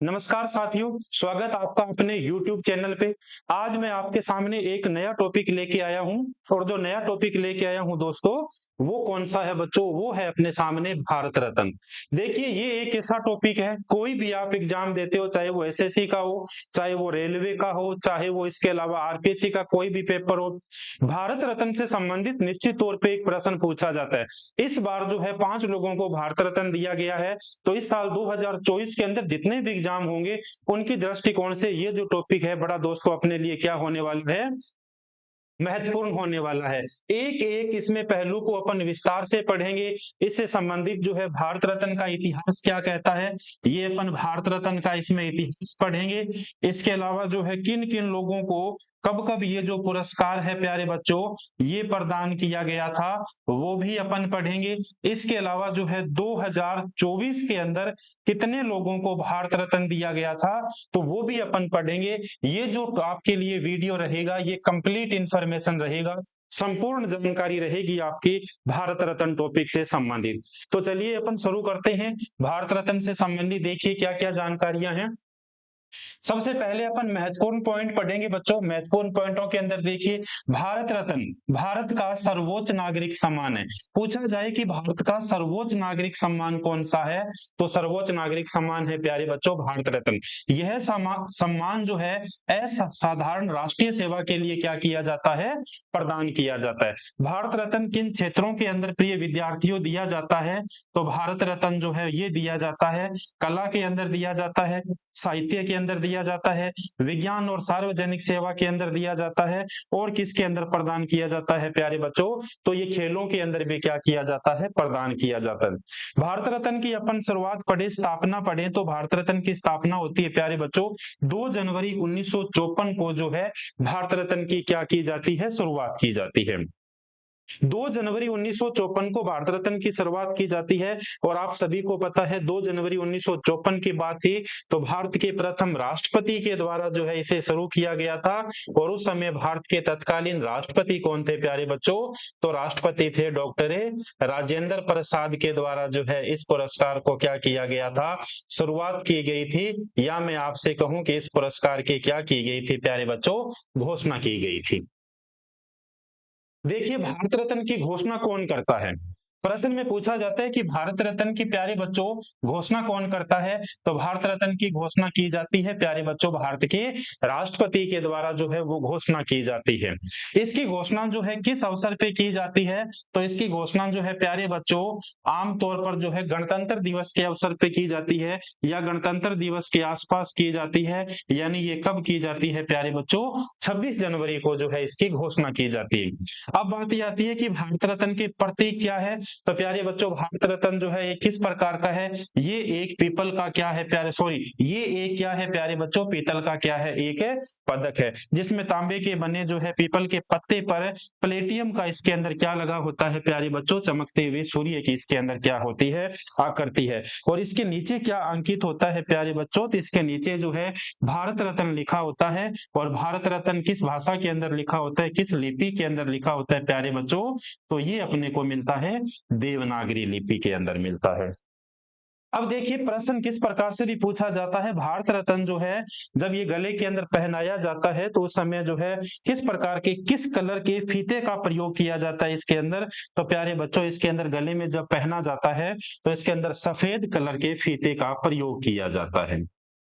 नमस्कार साथियों, स्वागत आपका अपने YouTube चैनल पे। आज मैं आपके सामने एक नया टॉपिक लेके आया हूँ और जो नया टॉपिक लेके आया हूँ दोस्तों, वो कौन सा है बच्चों? वो है अपने सामने भारत रत्न। देखिए, ये एक ऐसा टॉपिक है, कोई भी आप एग्जाम देते हो, चाहे वो एसएससी का हो, चाहे वो रेलवे का हो, चाहे वो इसके अलावा आरपीएससी का कोई भी पेपर हो, भारत रत्न से संबंधित निश्चित तौर पे एक प्रश्न पूछा जाता है। इस बार जो है 5 लोगों को भारत रत्न दिया गया है। तो इस साल 2024 के अंदर जितने भी एग्जाम होंगे, उनकी दृष्टिकोण से ये जो टॉपिक है बड़ा दोस्तों अपने लिए क्या होने वाला है, महत्वपूर्ण होने वाला है। एक-एक इसमें पहलू को अपन विस्तार से पढ़ेंगे। इससे संबंधित जो है भारत रत्न का इतिहास क्या कहता है, ये अपन भारत रत्न का इसमें इतिहास पढ़ेंगे। इसके अलावा जो है किन-किन लोगों को कब-कब ये जो पुरस्कार है प्यारे बच्चों, ये प्रदान किया गया था, वो भी अपन पढ़ेंगे। इसके अलावा जो है 2024 के अंदर कितने लोगों को भारत रत्न दिया गया था, तो वो भी अपन पढ़ेंगे। ये जो आपके लिए वीडियो रहेगा, ये कंप्लीट इंफॉर्मेशन रहेगा, संपूर्ण जानकारी रहेगी आपकी भारत रत्न टॉपिक से संबंधित। तो चलिए अपन शुरू करते हैं। भारत रत्न से संबंधित देखिए क्या-क्या जानकारियां हैं। सबसे पहले अपन महत्वपूर्ण पॉइंट पढ़ेंगे बच्चों। महत्वपूर्ण पॉइंटों के अंदर देखिए, भारत रत्न भारत का सर्वोच्च नागरिक सम्मान है। पूछा जाए कि भारत का सर्वोच्च नागरिक सम्मान कौन सा है, तो सर्वोच्च नागरिक सम्मान है प्यारे बच्चों भारत रत्न। यह सम्मान जो है असाधारण राष्ट्रीय सेवा के लिए क्या किया जाता है, प्रदान किया जाता है। भारत रत्न किन क्षेत्रों के अंदर प्रिय विद्यार्थियों दिया जाता है, तो भारत रत्न जो है ये दिया जाता है कला के अंदर दिया जाता है, साहित्य के अंदर दिया जाता है, विज्ञान और सार्वजनिक सेवा के अंदर दिया जाता है, और किसके अंदर प्रदान किया जाता है प्यारे बच्चों, तो ये खेलों के अंदर भी क्या किया जाता है, प्रदान किया जाता है। भारत रत्न की अपन शुरुआत पढ़े, स्थापना पढ़े, तो भारत रत्न की स्थापना होती है प्यारे बच्चों 2 जनवरी 1954 को जो है भारत रत्न की क्या की जाती है, शुरुआत की जाती है। 2 जनवरी 1954 को भारत रत्न की शुरुआत की जाती है। और आप सभी को पता है 2 जनवरी 1954 की बात थी, तो भारत के प्रथम राष्ट्रपति के द्वारा जो है इसे शुरू किया गया था। और उस समय भारत के तत्कालीन राष्ट्रपति कौन थे प्यारे बच्चों, तो राष्ट्रपति थे डॉक्टर राजेंद्र प्रसाद के द्वारा जो है इस पुरस्कार को क्या किया गया था, शुरुआत की गई थी। या मैं आपसे कहूं कि इस पुरस्कार की क्या की गई थी प्यारे बच्चों, घोषणा की गई थी। देखिए, भारत रत्न की घोषणा कौन करता है? प्रश्न में पूछा जाता है कि भारत रत्न की प्यारे बच्चों घोषणा कौन करता है? तो भारत रत्न की घोषणा की जाती है प्यारे बच्चों भारत के राष्ट्रपति के द्वारा जो है वो घोषणा की जाती है। इसकी घोषणा जो है किस अवसर पे की जाती है? तो इसकी घोषणा जो है प्यारे बच्चों आम तौर पर जो है गणतंत्र दिवस के अवसर पे की जाती है, या गणतंत्र दिवस के आसपास की जाती है। यानी ये कब की जाती है प्यारे बच्चों, 26 जनवरी को जो है इसकी घोषणा की जाती है। अब बात ये आती है कि भारत रत्न के प्रतीक क्या है, तो प्यारे बच्चों भारत रत्न जो है ये किस प्रकार का है, ये एक पीपल का क्या है प्यारे, सॉरी, ये एक क्या है प्यारे बच्चों, पीतल का क्या है, एक है पदक है, जिसमें तांबे के बने जो है पीपल के पत्ते पर प्लेटियम का इसके अंदर क्या लगा होता है प्यारे बच्चों, चमकते हुए सूर्य की इसके अंदर क्या होती है, आकृति है। और इसके नीचे क्या अंकित होता है प्यारे बच्चों, तो इसके नीचे जो है भारत रत्न लिखा होता है। और भारत रत्न किस भाषा के अंदर लिखा होता है, किस लिपि के अंदर लिखा होता है प्यारे बच्चों, तो ये अपने को मिलता है देवनागरी लिपि के अंदर मिलता है। अब देखिए, प्रश्न किस प्रकार से भी पूछा जाता है, भारत रत्न जो है जब ये गले के अंदर पहनाया जाता है तो उस समय जो है किस प्रकार के, किस कलर के फीते का प्रयोग किया जाता है इसके अंदर, तो प्यारे बच्चों इसके अंदर गले में जब पहना जाता है तो इसके अंदर सफेद कलर के फीते का प्रयोग किया जाता है।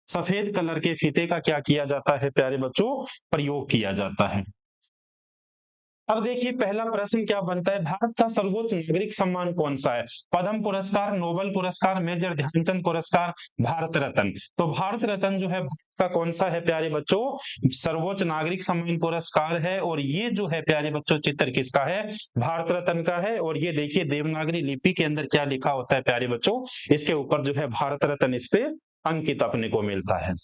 सफेद कलर के फीते का क्या किया जाता है प्यारे बच्चों, प्रयोग किया जाता है। अब देखिए, पहला प्रश्न क्या बनता है, भारत का सर्वोच्च नागरिक सम्मान कौन सा है? पद्म पुरस्कार, नोबेल पुरस्कार, मेजर ध्यानचंद पुरस्कार, भारत रत्न। तो भारत रत्न जो है भारत का कौन सा है प्यारे बच्चों, सर्वोच्च नागरिक सम्मान पुरस्कार है। और ये जो है प्यारे बच्चों चित्र किसका है, भारत रत्न का है। और ये देखिए देवनागरी लिपि के अंदर क्या लिखा होता है प्यारे बच्चों, इसके ऊपर जो है भारत रत्न इस पे अंकित अपने को मिलता है।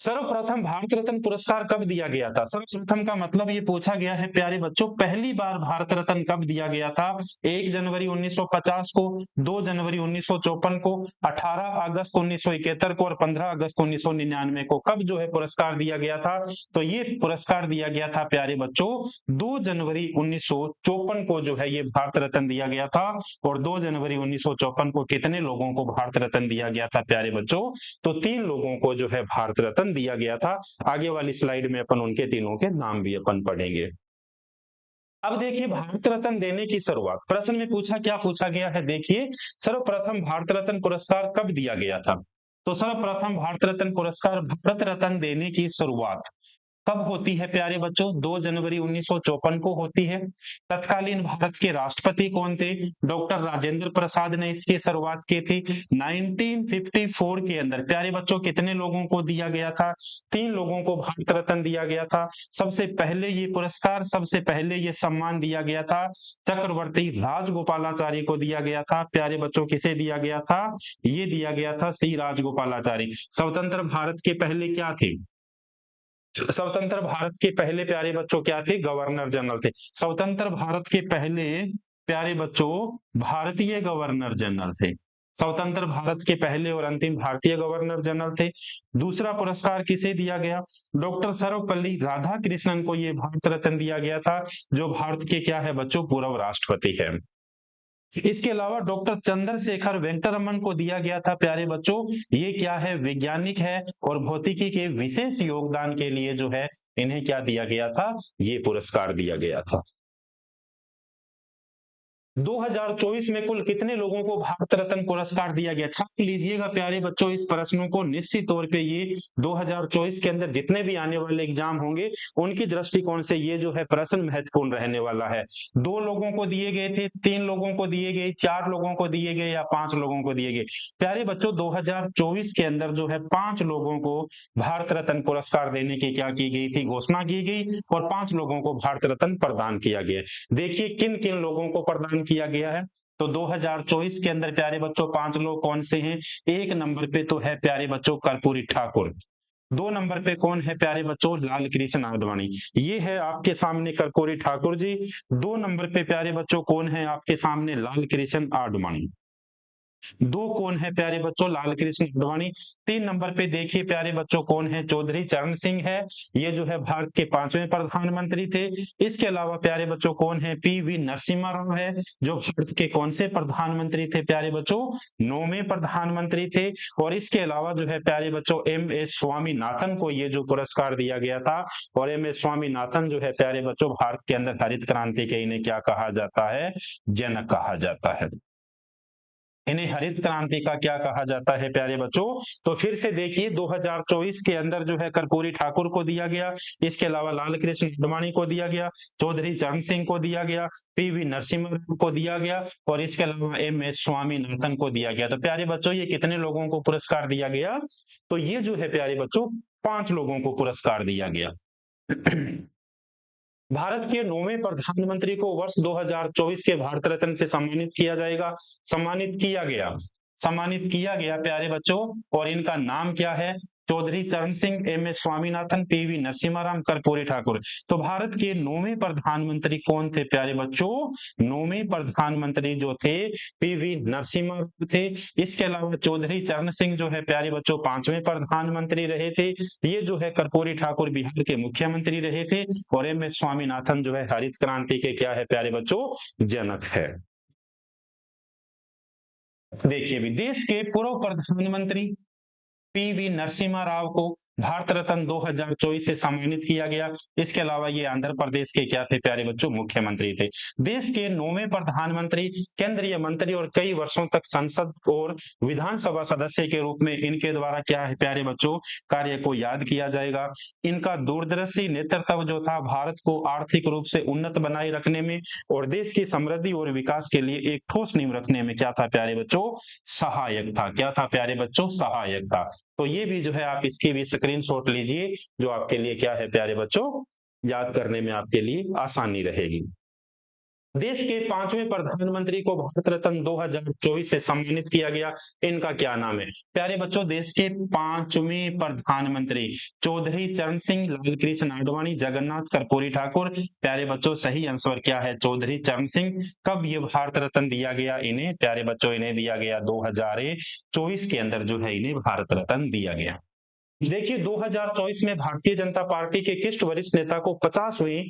सर्वप्रथम भारत रत्न पुरस्कार कब दिया गया था? सर्वप्रथम का मतलब ये पूछा गया है प्यारे बच्चों, पहली बार भारत रत्न कब दिया गया था? 1 जनवरी 1950 को, 2 जनवरी 1954 को, 18 अगस्त 1971 को और 15 अगस्त 1999 को कब जो है पुरस्कार दिया गया था? तो ये पुरस्कार दिया गया था प्यारे बच्चों 2 जनवरी 1954 को जो है ये भारत रत्न दिया गया था। और 2 जनवरी 1954 को कितने लोगों को भारत रत्न दिया गया था प्यारे बच्चों? तो 3 लोगों को जो है भारत रत्न दिया गया था। आगे वाली स्लाइड में अपन उनके तीनों के नाम भी अपन पढ़ेंगे। अब देखिए भारत रत्न देने की शुरुआत, प्रश्न में पूछा, क्या पूछा गया है, देखिए सर्वप्रथम भारत रत्न पुरस्कार कब दिया गया था? तो सर्वप्रथम भारत रत्न पुरस्कार, भारत रत्न देने की शुरुआत कब होती है प्यारे बच्चों? 2 जनवरी 1954 को होती है। तत्कालीन भारत के राष्ट्रपति कौन थे? डॉक्टर राजेंद्र प्रसाद ने इसकी शुरुआत की थी। 1954 के अंदर प्यारे बच्चों कितने लोगों को दिया गया था? 3 लोगों को भारत रत्न दिया गया था। सबसे पहले ये पुरस्कार, सबसे पहले ये सम्मान दिया गया था चक्रवर्ती राजगोपालाचारी को दिया गया था। प्यारे बच्चों किसे दिया गया था? ये दिया गया था सी राजगोपालाचारी। स्वतंत्र भारत के पहले क्या थे? स्वतंत्र भारत के पहले प्यारे बच्चों क्या थे? गवर्नर जनरल थे। स्वतंत्र भारत के पहले प्यारे बच्चों भारतीय गवर्नर जनरल थे। स्वतंत्र भारत के पहले और अंतिम भारतीय गवर्नर जनरल थे। दूसरा पुरस्कार किसे दिया गया? डॉक्टर सर्वपल्ली राधाकृष्णन को ये भारत रत्न दिया गया था, जो भारत के क्या है बच्चों? पूर्व राष्ट्रपति है। इसके अलावा डॉक्टर चंद्रशेखर वेंकटरमन को दिया गया था प्यारे बच्चों, ये क्या है? वैज्ञानिक है और भौतिकी के विशेष योगदान के लिए जो है इन्हें क्या दिया गया था? ये पुरस्कार दिया गया था। 2024 में कुल कितने लोगों को भारत रत्न पुरस्कार दिया गया? छाप लीजिएगा प्यारे बच्चों इस प्रश्नों को, निश्चित तौर पे ये 2024 के अंदर जितने भी आने वाले एग्जाम होंगे उनकी दृष्टिकोण से ये जो है प्रश्न महत्वपूर्ण रहने वाला है। 2 लोगों को दिए गए थे, 3 लोगों को दिए गए, 4 लोगों को दिए गए या 5 लोगों को दिए गए? प्यारे बच्चों 2024 के अंदर जो है 5 लोगों को भारत रत्न पुरस्कार देने की क्या की गई थी? घोषणा की गई और 5 लोगों को भारत रत्न प्रदान किया गया। देखिए किन किन लोगों को प्रदान किया गया है। तो 2024 के अंदर प्यारे बच्चों 5 लोग कौन से हैं? 1 नंबर पे तो है प्यारे बच्चों कर्पूरी ठाकुर। 2 नंबर पे कौन है प्यारे बच्चों? लाल कृष्ण आडवाणी। ये है आपके सामने कर्पूरी ठाकुर जी। 2 नंबर पे प्यारे बच्चों कौन है आपके सामने? लाल कृष्ण आडवाणी। 2 कौन है प्यारे बच्चों? लाल कृष्ण आडवाणी। 3 नंबर पे देखिए प्यारे बच्चों कौन है? चौधरी चरण सिंह है। ये जो है भारत के 5वें प्रधानमंत्री थे। इसके अलावा प्यारे बच्चों कौन है? पीवी नरसिम्हा राव है, जो भारत के कौन से प्रधानमंत्री थे प्यारे बच्चों? 9वें प्रधानमंत्री थे। और इसके अलावा जो है प्यारे बच्चों एम एस स्वामीनाथन को ये जो पुरस्कार दिया गया था। और एम एस स्वामीनाथन जो है प्यारे बच्चों भारत के अंदर हरित क्रांति के इन्हें क्या कहा जाता है? जनक कहा जाता है। इन्हें हरित क्रांति का क्या कहा जाता है प्यारे बच्चों? तो फिर से देखिए 2024 के अंदर जो है कर्पूरी ठाकुर को दिया गया, इसके अलावा लाल कृष्ण आडवाणी को दिया गया, चौधरी चरण सिंह को दिया गया, पीवी नरसिम्हा राव को दिया गया और इसके अलावा एम एस स्वामीनाथन को दिया गया। तो प्यारे बच्चों ये कितने लोगों को पुरस्कार दिया गया? तो ये जो है प्यारे बच्चों 5 लोगों को पुरस्कार दिया गया। भारत के 9वें प्रधानमंत्री को वर्ष 2024 के भारत रत्न से सम्मानित किया जाएगा। सम्मानित किया गया प्यारे बच्चों। और इनका नाम क्या है? चौधरी चरण सिंह, एम एस स्वामीनाथन, पीवी नरसिम्हा राव, कर्पूरी ठाकुर। तो भारत के 9वें प्रधानमंत्री कौन थे प्यारे बच्चों? 9वें प्रधानमंत्री जो थे पीवी नरसिम्हा राव थे। इसके अलावा चौधरी चरण सिंह जो है प्यारे बच्चों 5वें प्रधानमंत्री रहे थे। ये जो है कर्पूरी ठाकुर बिहार के मुख्यमंत्री रहे थे। और एम एस स्वामीनाथन जो है हरित क्रांति के क्या है प्यारे बच्चों? जनक है। देखिए भी देश के पूर्व प्रधानमंत्री पीवी नरसिम्हा राव को भारत रत्न 2024 से सम्मानित किया गया। इसके अलावा ये आंध्र प्रदेश के क्या थे प्यारे बच्चों? मुख्यमंत्री थे। देश के 9वें प्रधानमंत्री, केंद्रीय मंत्री और कई वर्षों तक संसद और विधानसभा सदस्य के रूप में इनके द्वारा क्या है प्यारे बच्चों? कार्य को याद किया जाएगा। इनका दूरदर्शी नेतृत्व जो था भारत को आर्थिक रूप से उन्नत बनाए रखने में और देश की समृद्धि और विकास के लिए एक ठोस नींव रखने में क्या था प्यारे बच्चों? सहायक था। क्या था प्यारे बच्चों? सहायक था। तो ये भी जो है आप इसकी भी स्क्रीनशॉट लीजिए, जो आपके लिए क्या है प्यारे बच्चों? याद करने में आपके लिए आसानी रहेगी। देश के 5वें प्रधानमंत्री को भारत रत्न 2024 से सम्मानित किया गया, इनका क्या नाम है? प्यारे बच्चों, देश के 5वें प्रधानमंत्री चौधरी चरण सिंह, लालकृष्ण आडवाणी, जगन्नाथ कर्पूरी ठाकुर। प्यारे बच्चों, सही आंसर क्या है? चौधरी चरण सिंह। कब ये भारत रत्न दिया गया इन्हें? प्यारे बच्चों, इन्हें दिया गया 2024 के अंदर जो है इन्हें भारत रत्न दिया गया। देखिए, 2024 में भारतीय जनता पार्टी के किस वरिष्ठ नेता को 50वीं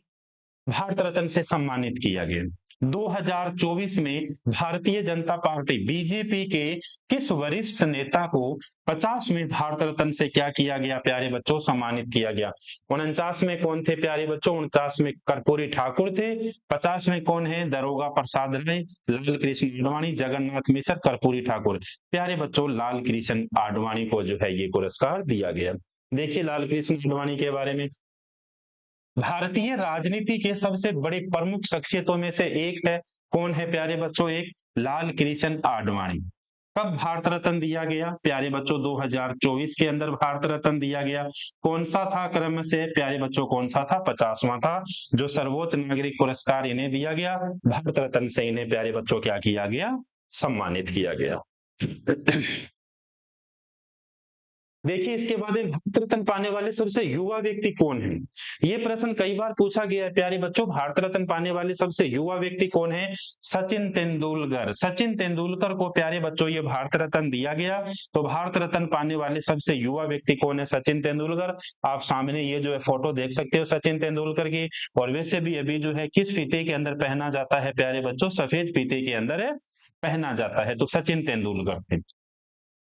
भारत रत्न से सम्मानित किया गया? 2024 में भारतीय जनता पार्टी बीजेपी के किस वरिष्ठ नेता को 50वें भारत रत्न से क्या किया गया प्यारे बच्चों? सम्मानित किया गया। 49 में कौन थे प्यारे बच्चों? 49 में कर्पूरी ठाकुर थे। 50 में कौन है? दरोगा प्रसाद राय, लाल कृष्ण आडवाणी, जगन्नाथ मिश्र, कर्पूरी ठाकुर। प्यारे बच्चों, लाल कृष्ण आडवाणी को जो है ये पुरस्कार दिया गया। देखिए, लाल कृष्ण आडवाणी के बारे में, भारतीय राजनीति के सबसे बड़े प्रमुख शख्सियतों में से एक है। कौन है प्यारे बच्चों? एक लाल कृष्ण आडवाणी। कब भारत रत्न दिया गया प्यारे बच्चों? 2024 के अंदर भारत रत्न दिया गया। कौन सा था क्रम से प्यारे बच्चों? कौन सा था? 50वां था। जो सर्वोच्च नागरिक पुरस्कार इन्हें दिया गया, भारत रत्न से इन्हें प्यारे बच्चों क्या किया गया? सम्मानित किया गया। देखिए, इसके बाद एक भारत रत्न पाने वाले सबसे युवा व्यक्ति कौन है? ये प्रश्न कई बार पूछा गया है प्यारे बच्चों। भारत रत्न पाने वाले सबसे युवा व्यक्ति कौन है? सचिन तेंदुलकर। सचिन तेंदुलकर को प्यारे बच्चों ये भारत रत्न दिया गया। तो भारत रत्न पाने वाले सबसे युवा व्यक्ति कौन है? सचिन तेंदुलकर। आप सामने ये जो है फोटो देख सकते हो सचिन तेंदुलकर की। और वैसे भी अभी जो है किस फीते के अंदर पहना जाता है प्यारे बच्चों? सफेद फीते के अंदर पहना जाता है। तो सचिन तेंदुलकर थे।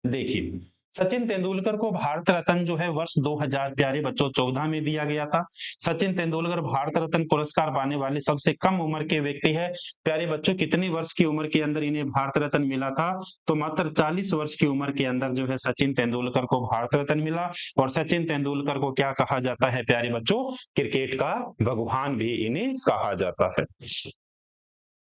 देखिए, सचिन तेंदुलकर को भारत रत्न जो है वर्ष 2000 प्यारे बच्चों 14 में दिया गया था। सचिन तेंदुलकर भारत रत्न पुरस्कार पाने वाले सबसे कम उम्र के व्यक्ति है। प्यारे बच्चों, कितनी वर्ष की उम्र के अंदर इन्हें भारत रत्न मिला था? तो मात्र 40 वर्ष की उम्र के अंदर जो है सचिन तेंदुलकर को भारत रत्न मिला। और सचिन तेंदुलकर को क्या कहा जाता है प्यारे बच्चों? क्रिकेट का भगवान भी इन्हें कहा जाता है।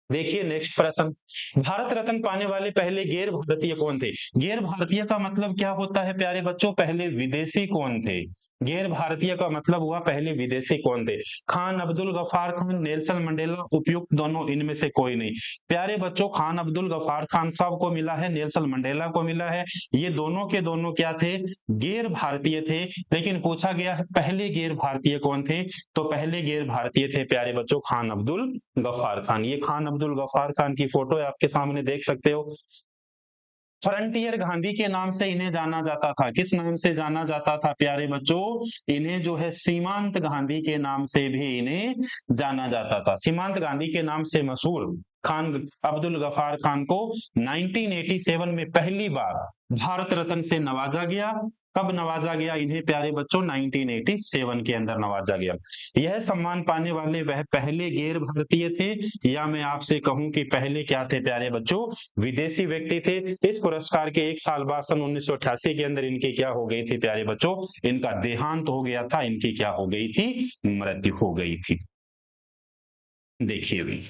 देखिए, नेक्स्ट प्रश्न, भारत रत्न पाने वाले पहले गैर भारतीय कौन थे? गैर भारतीय का मतलब क्या होता है प्यारे बच्चों? पहले विदेशी कौन थे? गैर भारतीय का मतलब हुआ पहले विदेशी कौन थे? खान अब्दुल गफार खान, नेल्सन मंडेला, उपयुक्त दोनों, इनमें से कोई नहीं। प्यारे बच्चों, खान अब्दुल गफार खान साहब को मिला है, नेल्सन मंडेला को मिला है। ये दोनों के दोनों क्या थे? गैर भारतीय थे। लेकिन पूछा गया है पहले गैर भारतीय कौन थे? तो पहले गैर भारतीय थे प्यारे बच्चों खान अब्दुल गफार खान। ये खान अब्दुल गफार खान की फोटो है, आपके सामने देख सकते हो। फ्रंटियर गांधी के नाम से इन्हें जाना जाता था। किस नाम से जाना जाता था प्यारे बच्चों? इन्हें जो है सीमांत गांधी के नाम से भी इन्हें जाना जाता था। सीमांत गांधी के नाम से मशहूर खान अब्दुल गफार खान को 1987 में पहली बार भारत रत्न से नवाजा गया। कब नवाजा गया इन्हें प्यारे बच्चों? 1987 के अंदर नवाजा गया। यह सम्मान पाने वाले वह पहले गैर भारतीय थे, या मैं आपसे कहूं कि पहले क्या थे प्यारे बच्चों? विदेशी व्यक्ति थे। इस पुरस्कार के एक साल बाद सन 1988 के अंदर इनकी क्या हो गई थी प्यारे बच्चों? इनका देहांत हो गया था, इनकी क्या हो गई थी? मृत्यु हो गई थी। देखिए,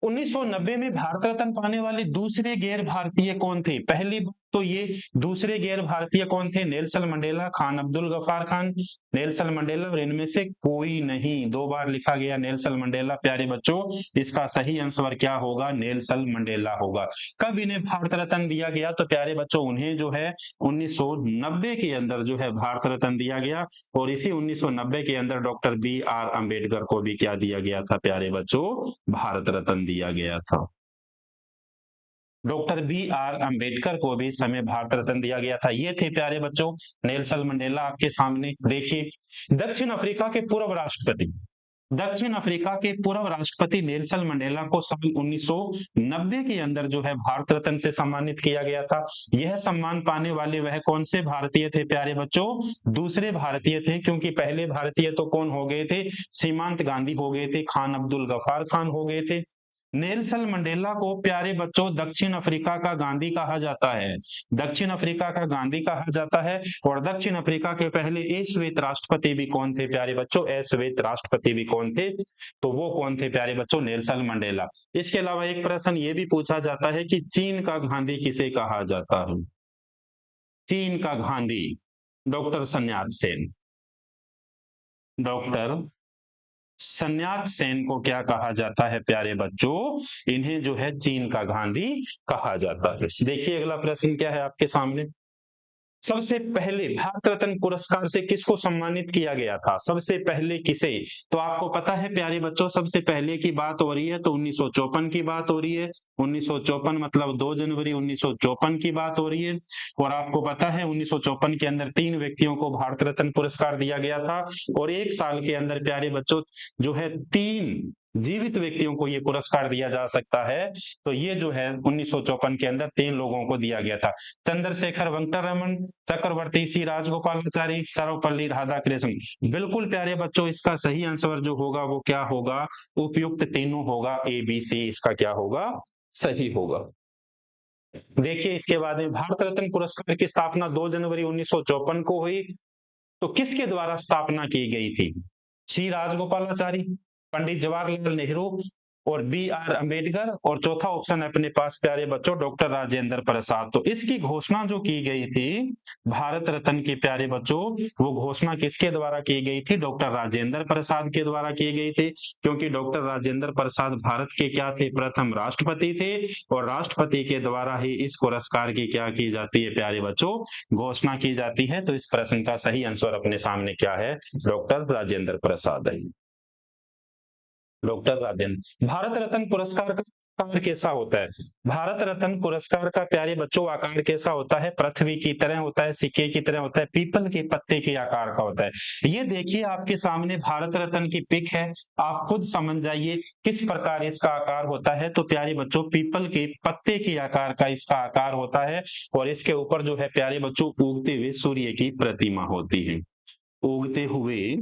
1990 में भारत रत्न पाने वाले दूसरे गैर भारतीय कौन थे? पहली बात तो ये दूसरे गैर भारतीय कौन थे? Nelson Mandela, Khan Abdul Ghaffar Khan, Nelson Mandela, और इनमें से कोई नहीं। दो बार लिखा गया नेल्सन मंडेला प्यारे बच्चों। इसका सही आंसर क्या होगा? नेल्सन मंडेला होगा। कब इन्हें भारत रत्न दिया गया? तो प्यारे बच्चों उन्हें जो है 1990 के अंदर जो है भारत रत्न दिया गया। और इसी 1990 के अंदर डॉक्टर BR अम्बेडकर को भी क्या दिया गया था प्यारे बच्चों? भारत रत्न दिया गया था। डॉक्टर BR अम्बेडकर को भी इस समय भारत रत्न दिया गया था। ये थे प्यारे बच्चों नेल्सन मंडेला आपके सामने। देखिए, दक्षिण अफ्रीका के पूर्व राष्ट्रपति नेल्सन मंडेला को साल 1990 के अंदर जो है भारत रत्न से सम्मानित किया गया था। यह सम्मान पाने वाले वह कौन से भारतीय थे प्यारे बच्चों? दूसरे भारतीय थे, क्योंकि पहले भारतीय तो कौन हो गए थे? सीमांत गांधी हो गए थे, खान अब्दुल गफार खान हो गए थे। नेल्सन मंडेला को प्यारे बच्चों दक्षिण अफ्रीका का गांधी कहा जाता है। दक्षिण अफ्रीका का गांधी कहा जाता है। और दक्षिण अफ्रीका के पहले अश्वेत राष्ट्रपति भी कौन थे प्यारे बच्चों? अश्वेत राष्ट्रपति भी कौन थे? तो वो कौन थे प्यारे बच्चों? Nelson Mandela. इसके अलावा एक प्रश्न ये भी पूछा जाता है कि चीन का गांधी किसे कहा जाता है? चीन का गांधी डॉक्टर सन्यात सेन। डॉक्टर सन्यात सेन को क्या कहा जाता है प्यारे बच्चों? इन्हें जो है चीन का गांधी कहा जाता है। देखिए अगला प्रश्न क्या है आपके सामने। सबसे पहले भारत रत्न पुरस्कार से किसको सम्मानित किया गया था? सबसे पहले किसे? तो आपको पता है प्यारे बच्चों, सबसे पहले की बात हो रही है तो 1954 की बात हो रही है। 1954 मतलब 2 जनवरी 1954 की बात हो रही है। और आपको पता है 1954 के अंदर 3 व्यक्तियों को भारत रत्न पुरस्कार दिया गया था। और 1 साल के अंदर प्यारे बच्चों जो है 3 जीवित व्यक्तियों को ये पुरस्कार दिया जा सकता है। तो ये जो है 1954 के अंदर 3 लोगों को दिया गया था। चंद्रशेखर वेंकटरमन, चक्रवर्ती सी राजगोपालाचारी, सर्वपल्ली राधाकृष्णन। बिल्कुल प्यारे बच्चों, इसका सही आंसर जो होगा वो क्या होगा? उपयुक्त तीनों होगा, ए बी सी इसका क्या होगा? सही होगा। देखिए इसके बाद में भारत रत्न पुरस्कार की स्थापना 2 जनवरी 1954 को हुई। तो किसके द्वारा स्थापना की गई थी? सी राजगोपालाचारी, पंडित जवाहरलाल नेहरू और बी आर अम्बेडकर, और चौथा ऑप्शन है अपने पास प्यारे बच्चों डॉक्टर राजेंद्र प्रसाद। तो इसकी घोषणा जो की गई थी भारत रत्न की प्यारे बच्चों, वो घोषणा किसके द्वारा की गई थी? डॉक्टर राजेंद्र प्रसाद के द्वारा की गई थी। क्योंकि डॉक्टर राजेंद्र प्रसाद भारत के क्या थे? प्रथम राष्ट्रपति थे। और राष्ट्रपति के द्वारा ही इस पुरस्कार की क्या की जाती है प्यारे बच्चों? घोषणा की जाती है। तो इस प्रश्न का सही आंसर अपने सामने क्या है? डॉक्टर राजेंद्र प्रसाद है। डॉक्टर राजेंद्र। भारत रत्न पुरस्कार का आकार कैसा होता है? भारत रत्न पुरस्कार का प्यारे बच्चों आकार कैसा होता है? पृथ्वी की तरह होता है, सिक्के की तरह होता है, पीपल के पत्ते के आकार का होता है। ये देखिए आपके सामने भारत रत्न की पिक है। आप खुद समझ जाइए किस प्रकार इसका आकार होता है। तो प्यारे बच्चों पीपल के पत्ते के आकार का इसका आकार होता है। और इसके ऊपर जो है प्यारे बच्चों उगते हुए सूर्य की प्रतिमा होती है। उगते हुए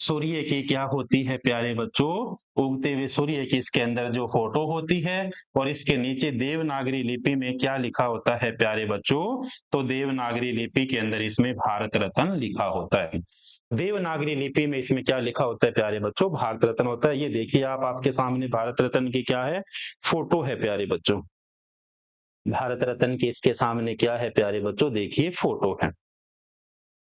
सूर्य की क्या होती है प्यारे बच्चों? उगते हुए सूर्य की इसके अंदर जो फोटो होती है। और इसके नीचे देवनागरी लिपि में क्या लिखा होता है प्यारे बच्चों? तो देवनागरी लिपि के अंदर इसमें भारत रत्न लिखा होता है। देवनागरी लिपि में इसमें क्या लिखा होता है प्यारे बच्चों? भारत रत्न होता है। ये देखिए आप, आपके सामने भारत रत्न की क्या है? फोटो है प्यारे बच्चों। भारत रत्न की इसके सामने क्या है प्यारे बच्चों? देखिए फोटो है।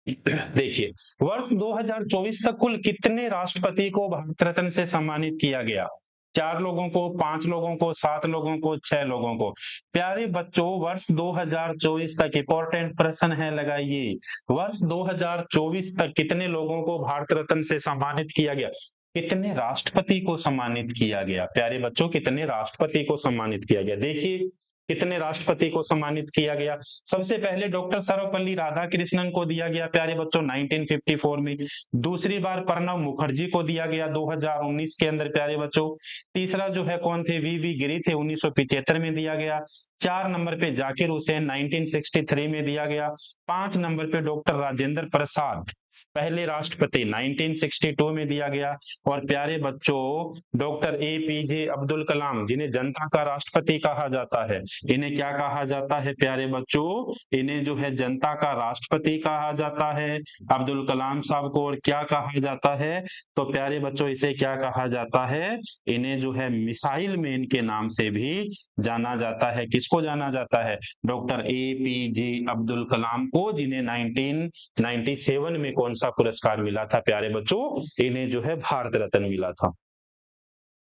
देखिए वर्ष 2024 तक कुल कितने राष्ट्रपति को भारत रत्न से सम्मानित किया गया? 4 लोगों को, 5 लोगों को, 7 लोगों को, 6 लोगों को? प्यारे बच्चों वर्ष 2024 तक इंपॉर्टेंट प्रश्न है, लगाइए। वर्ष 2024 तक कितने लोगों को भारत रत्न से सम्मानित किया गया? कितने राष्ट्रपति को सम्मानित किया गया प्यारे बच्चों? कितने राष्ट्रपति को सम्मानित किया गया? देखिए कितने राष्ट्रपति को सम्मानित किया गया। सबसे पहले डॉक्टर सर्वपल्ली राधाकृष्णन को दिया गया प्यारे बच्चों 1954 में। दूसरी बार प्रणब मुखर्जी को दिया गया 2019 के अंदर प्यारे बच्चों। तीसरा जो है कौन थे? वी गिरी थे, 1975 में दिया गया। 4 नंबर पे जाकिर हुसैन 1963 में दिया गया। 5 नंबर पे डॉक्टर राजेंद्र प्रसाद पहले राष्ट्रपति 1962 में दिया गया। और प्यारे बच्चों डॉक्टर एपीजे अब्दुल कलाम, जिन्हें जनता का राष्ट्रपति कहा जाता है, इन्हें क्या कहा जाता है प्यारे बच्चों? इन्हें जो है जनता का राष्ट्रपति कहा जाता है अब्दुल कलाम साहब को। और क्या कहा जाता है? तो प्यारे बच्चों इसे क्या कहा जाता है? इन्हें जो है मिसाइल मैन के नाम से भी जाना जाता है। किसको जाना जाता है? डॉक्टर एपीजे अब्दुल कलाम को, जिन्हें 1997 में कौन सा पुरस्कार मिला था प्यारे बच्चों? इन्हें जो है भारत रत्न मिला था।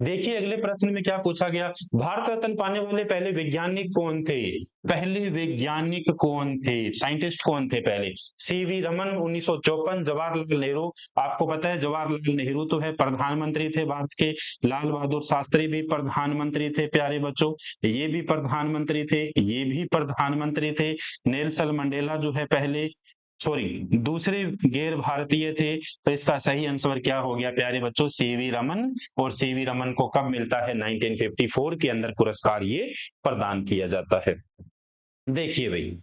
देखिए अगले प्रश्न में क्या पूछा गया? भारत रत्न पाने वाले पहले वैज्ञानिक कौन थे? पहले वैज्ञानिक कौन थे? साइंटिस्ट कौन थे पहले? सीवी रमन 1954, जवाहरलाल नेहरू। आपको पता है जवाहरलाल नेहरू तो है प्रधानमंत्री थे भारत के। लाल बहादुर शास्त्री भी प्रधानमंत्री थे प्यारे बच्चों। ये भी प्रधानमंत्री थे, ये भी प्रधानमंत्री थे। नेल्सन मंडेला जो है पहले, सॉरी, दूसरे गैर भारतीय थे। तो इसका सही आंसर क्या हो गया प्यारे बच्चों? सीवी रमन। और सीवी रमन को कब मिलता है? 1954 के अंदर पुरस्कार ये प्रदान किया जाता है। देखिए भाई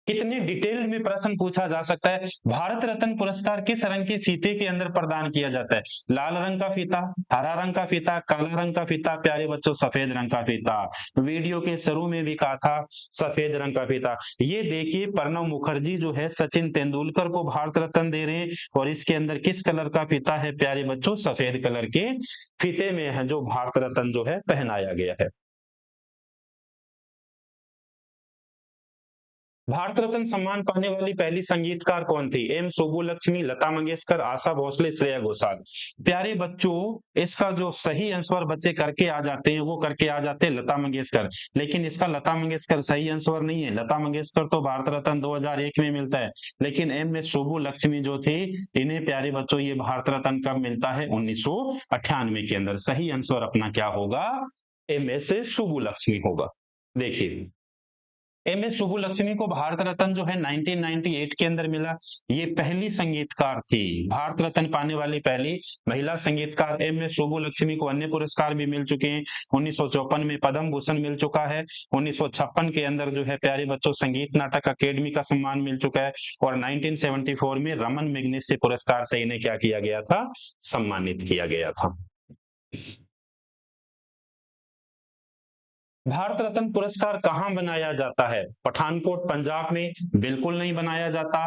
कितने डिटेल में प्रश्न पूछा जा सकता है। भारत रत्न पुरस्कार किस रंग के फीते के अंदर प्रदान किया जाता है? लाल रंग का फीता, हरा रंग का फीता, काला रंग का फीता, प्यारे बच्चों सफेद रंग का फीता। वीडियो के शुरू में भी कहा था सफेद रंग का फीता। ये देखिए प्रणब मुखर्जी जो है सचिन तेंदुलकर को भारत रत्न दे रहे हैं। और इसके अंदर किस कलर का फीता है प्यारे बच्चों? सफेद कलर के फीते में है जो भारत रत्न जो है पहनाया गया है। भारत रत्न सम्मान पाने वाली पहली संगीतकार कौन थी? एम सुब्बुलक्ष्मी, लता मंगेशकर, आशा भोसले, श्रेया घोषाल। प्यारे बच्चों, इसका जो सही आंसर बच्चे करके आ जाते हैं वो करके आ जाते हैं लता मंगेशकर, लेकिन इसका लता मंगेशकर सही आंसर नहीं है। लता मंगेशकर तो भारत रत्न 2001 में मिलता है, लेकिन एम एस सुब्बुलक्ष्मी जो थी, इन्हें प्यारे बच्चों ये भारत रत्न कब मिलता है? 1998 के अंदर। सही आंसर अपना क्या होगा? एम एस सुब्बुलक्ष्मी होगा। देखिए, एम एस सुब्बुलक्ष्मी को भारत रत्न जो है 1998 के अंदर मिला। ये पहली संगीतकार थी, भारत रत्न पाने वाली पहली महिला संगीतकार। एम एस सुब्बुलक्ष्मी को अन्य पुरस्कार भी मिल चुके हैं। 1954 में पद्म भूषण मिल चुका है। 1956 के अंदर जो है प्यारे बच्चों संगीत नाटक अकेडमी का सम्मान मिल चुका है, और 1974 में रमन मैग्सेसे पुरस्कार से इन्हें क्या किया गया था? सम्मानित किया गया था। भारत रत्न पुरस्कार कहाँ बनाया जाता है? पठानकोट पंजाब में बिल्कुल नहीं बनाया जाता,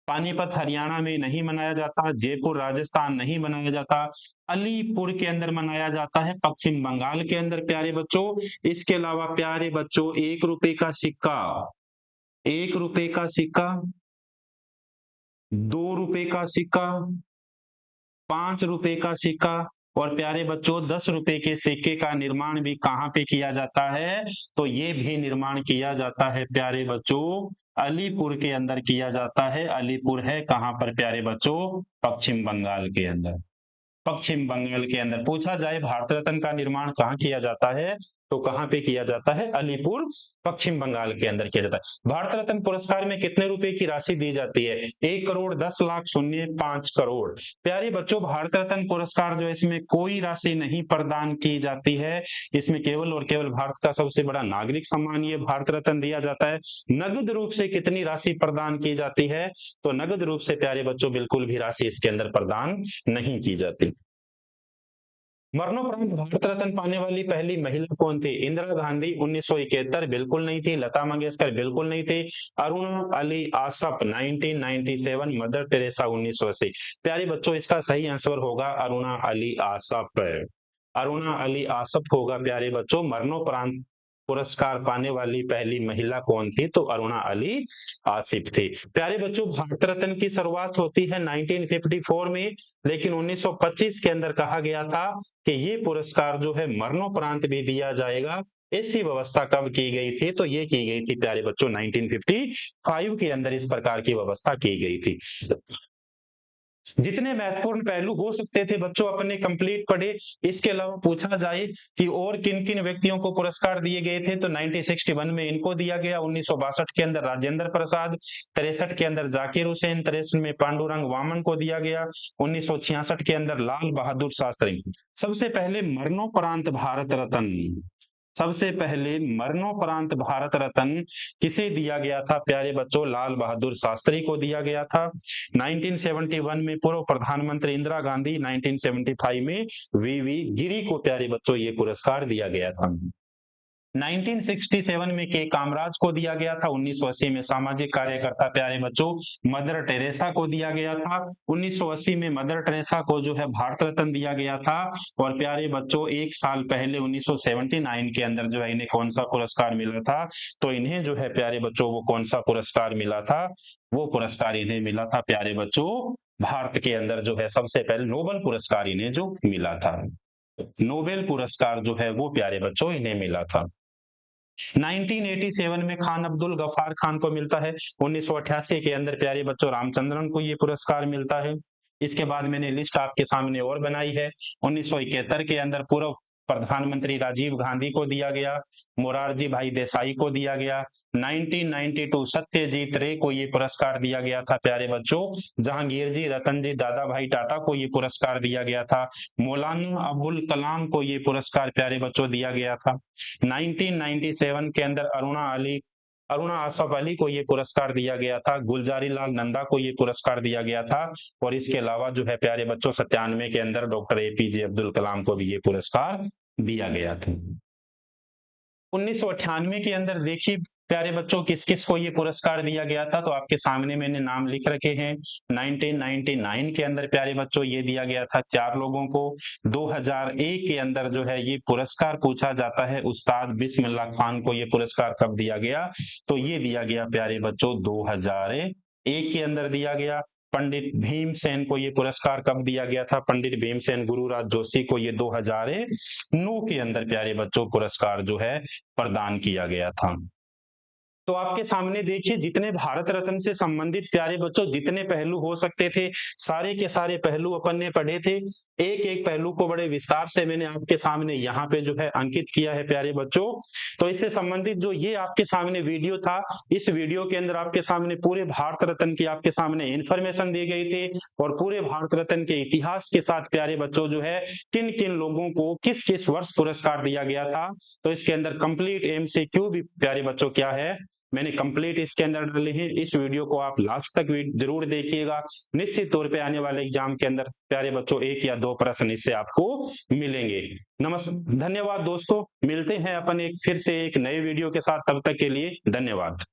पानीपत हरियाणा में नहीं बनाया जाता, जयपुर राजस्थान नहीं बनाया जाता, अलीपुर के अंदर मनाया जाता है, पश्चिम बंगाल के अंदर प्यारे बच्चों। इसके अलावा प्यारे बच्चों, 1 रुपए का सिक्का, 1 रुपए का सिक्का, 2 रुपए का सिक्का, 5 रुपए का सिक्का, और प्यारे बच्चों 10 रुपए के सिक्के का निर्माण भी कहाँ पे किया जाता है? तो ये भी निर्माण किया जाता है प्यारे बच्चों, अलीपुर के अंदर किया जाता है। अलीपुर है कहाँ पर प्यारे बच्चों? पश्चिम बंगाल के अंदर। पश्चिम बंगाल के अंदर पूछा जाए भारत रत्न का निर्माण कहाँ किया जाता है, तो कहाँ पे किया जाता है? अलीपुर, पश्चिम बंगाल के अंदर किया जाता है। भारत रत्न पुरस्कार में कितने रुपए की राशि दी जाती है? 1 करोड़, 10 लाख, शून्य, 5 करोड़। प्यारे बच्चों, भारत रत्न पुरस्कार जो है इसमें कोई राशि नहीं प्रदान की जाती है, इसमें केवल और केवल भारत का सबसे बड़ा नागरिक सम्मान ये भारत रत्न दिया जाता है। नगद रूप से कितनी राशि प्रदान की जाती है? तो नगद रूप से प्यारे बच्चों बिल्कुल भी राशि इसके अंदर प्रदान नहीं की जाती। मरणोपरांत भारत रत्न पाने वाली पहली महिला कौन थी? इंदिरा गांधी 1971 बिल्कुल नहीं थी, लता मंगेशकर बिल्कुल नहीं थी, अरुणा अली आसफ 1997, मदर टेरेसा 1980। प्यारे बच्चों, इसका सही आंसर होगा अरुणा अली आसफ। अरुणा अली आसफ होगा प्यारे बच्चों। मरणोपरांत पुरस्कार पाने वाली पहली महिला कौन थी? तो अरुणा अली आसिफ थी। प्यारे बच्चों, भारत रत्न की शुरुआत होती है 1954 में, लेकिन 1925 के अंदर कहा गया था कि ये पुरस्कार जो है मरणोपरांत भी दिया जाएगा। ऐसी व्यवस्था कब की गई थी? तो ये की गई थी प्यारे बच्चों 1955 के अंदर इस प्रकार की व्यवस्था की गई थी। जितने महत्वपूर्ण पहलू हो सकते थे बच्चों अपने कंप्लीट पढ़े। इसके अलावा पूछा जाए कि और किन किन व्यक्तियों को पुरस्कार दिए गए थे, तो 1961 में इनको दिया गया, 1962 के अंदर राजेंद्र प्रसाद, 63 के अंदर जाकिर हुसैन, 63 में पांडुरंग वामन को दिया गया, 1966 के अंदर लाल बहादुर शास्त्री। सबसे पहले मरणोपरांत भारत रत्न, सबसे पहले मरणोपरांत भारत रत्न किसे दिया गया था प्यारे बच्चों? लाल बहादुर शास्त्री को दिया गया था। 1971 में पूर्व प्रधानमंत्री इंदिरा गांधी, 1975 में वीवी गिरी को प्यारे बच्चों ये पुरस्कार दिया गया था। 1967 में के कामराज को दिया गया था। 1980 में सामाजिक कार्यकर्ता प्यारे बच्चों मदर टेरेसा को दिया गया था। 1980 में मदर टेरेसा को जो है भारत रत्न दिया गया था। और प्यारे बच्चों, एक साल पहले 1979 के अंदर जो है इन्हें कौन सा पुरस्कार मिला था? तो इन्हें जो है प्यारे बच्चों वो कौन सा पुरस्कार मिला था? वो पुरस्कार इन्हें मिला था प्यारे बच्चों, भारत के अंदर जो है सबसे पहले नोबेल पुरस्कार इन्हें जो मिला था। नोबेल पुरस्कार जो है वो प्यारे बच्चों इन्हें मिला था। 1987 में खान अब्दुल गफ्फार खान को मिलता है। 1988 के अंदर प्यारे बच्चों रामचंद्रन को ये पुरस्कार मिलता है। इसके बाद मैंने लिस्ट आपके सामने और बनाई है। 1971 के अंदर पूर्व प्रधानमंत्री राजीव गांधी को दिया गया, मोरारजी भाई देसाई को दिया गया। 1992 सत्यजीत रे को ये पुरस्कार दिया गया था प्यारे बच्चों। जहांगीर जी, रतन जी, दादा भाई टाटा को ये पुरस्कार दिया गया था। मौलाना अबुल कलाम को ये पुरस्कार प्यारे बच्चों दिया गया था। 1997 के अंदर अरुणा आसफ अली को ये पुरस्कार दिया गया था। गुलजारी लाल नंदा को ये पुरस्कार दिया गया था। और इसके अलावा जो है प्यारे बच्चों 97 के अंदर डॉक्टर एपीजे अब्दुल कलाम को भी ये पुरस्कार दिया गया था। 1998 के अंदर देखिए प्यारे बच्चों किस किस को ये पुरस्कार दिया गया था, तो आपके सामने मैंने नाम लिख रखे हैं। 1999 के अंदर प्यारे बच्चों ये दिया गया था 4 लोगों को। 2001 के अंदर जो है ये पुरस्कार पूछा जाता है, उस्ताद बिस्मिल्लाह खान को ये पुरस्कार कब दिया गया, तो ये दिया गया प्यारे बच्चों 2001 के अंदर दिया गया। पंडित भीमसेन को ये पुरस्कार कब दिया गया था, पंडित भीमसेन गुरुराज जोशी को ये 2009 के अंदर प्यारे बच्चों पुरस्कार जो है प्रदान किया गया था। तो आपके सामने देखिए जितने भारत रत्न से संबंधित प्यारे बच्चों जितने पहलू हो सकते थे, सारे के सारे पहलू अपन ने पढ़े थे। एक एक पहलू को बड़े विस्तार से मैंने आपके सामने यहाँ पे जो है अंकित किया है प्यारे बच्चों। तो इससे संबंधित जो ये आपके सामने वीडियो था, इस वीडियो के अंदर आपके सामने पूरे भारत रत्न की आपके सामने इंफॉर्मेशन दी गई थी, और पूरे भारत रत्न के इतिहास के साथ प्यारे बच्चों जो है किन किन लोगों को किस किस वर्ष पुरस्कार दिया गया था, तो इसके अंदर कंप्लीट MCQ भी प्यारे बच्चों क्या है मैंने कंप्लीट इसके अंदर डाले हैं। इस वीडियो को आप लास्ट तक जरूर देखिएगा। निश्चित तौर पे आने वाले एग्जाम के अंदर प्यारे बच्चों 1 या 2 प्रश्न इससे आपको मिलेंगे। धन्यवाद दोस्तों, मिलते हैं अपन एक फिर से एक नए वीडियो के साथ, तब तक के लिए धन्यवाद।